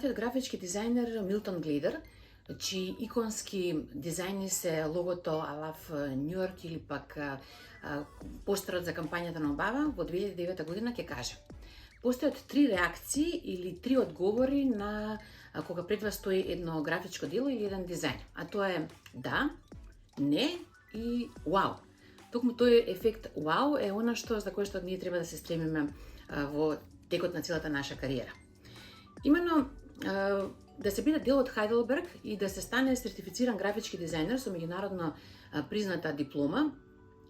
познатиот графички дизајнер Милтон Гледер, чии иконски дизајни се логото алав Њујорк или пак постерот за кампањата на Обама во 2009 година ќе каже: постојат три реакции или три одговори на кога пред вас стои едно графичко дело или еден дизајн. А тоа е да, не и вау. Токму тој ефект вау е она за кое што ние треба да се стремиме во текот на целата наша кариера. Именно да се биде дел од Heidelberg и да се стане сертифициран графички дизајнер со меѓународно призната диплома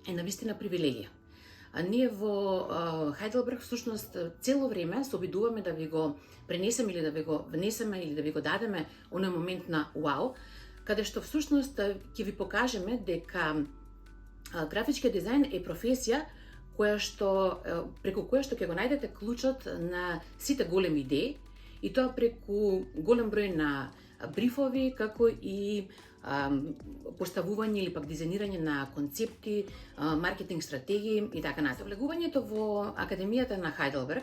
е навистина привилегија. Ние во Heidelberg всушност цело време се обидуваме да ви го пренесеме или да ви го внесеме или да ви го дадеме оној момент на вау, каде што всушност ќе ви покажеме дека графичкиот дизајн е професија преку која што ќе го најдете клучот на сите големи идеи, и тоа преку голем број на брифови, како и поставување или пак дизајнирање на концепти, маркетинг стратегии и така натаму. Влегувањето во Академијата на Heidelberg,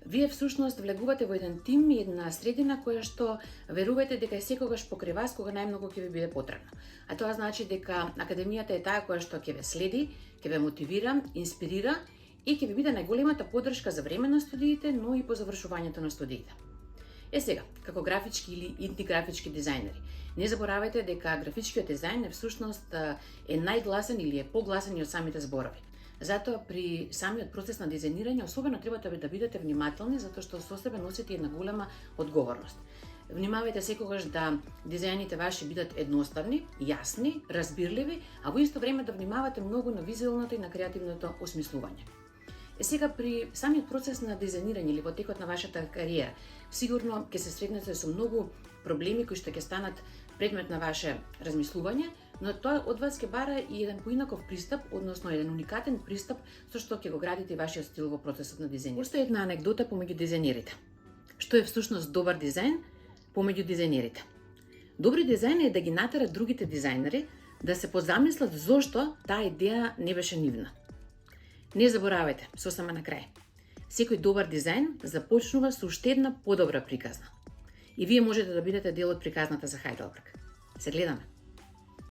вие всушност влегувате во еден тим и една средина која што верувате дека е секогаш покрај вас кога најмногу ќе ви биде потребно. А тоа значи дека Академијата е таа која што ќе ве следи, ќе ве мотивира, инспирира и ќе ви биде најголемата поддршка за време на студиите, но и по завршувањето на студиите. Сега, како графички или инди графички дизајнери, не заборавајте дека графичкиот дизајн всушност е најгласен или е погласен од самите зборови. Затоа при самиот процес на дизајнирање особено треба да бидете внимателни, затоа што со себе носите една голема одговорност. Внимавајте секогаш да дизајните ваши бидат едноставни, јасни, разбирливи, а во исто време да внимавате многу на визуелното и на креативното осмислување. Сега при самиот процес на дизајнирање или во текот на вашата кариера, сигурно ќе се сретнете со многу проблеми кои што ќе станат предмет на ваше размислување, но тоа од вас ќе бара и еден поинаков пристап, односно еден уникатен пристап со што ќе го градите вашиот стил во процесот на дизајн. Постои една анегдота помеѓу дизајнерите. Што е всушност добар дизајн помеѓу дизајнерите? Добри дизајн е да ги натерат другите дизајнери да се позамислат зошто таа идеја не беше нивна. Не заборавајте, сосема на крај. Секој добар дизајн започнува со уште една подобра приказна. И вие можете да бидете дел од приказната за Heidelberg. Се гледаме!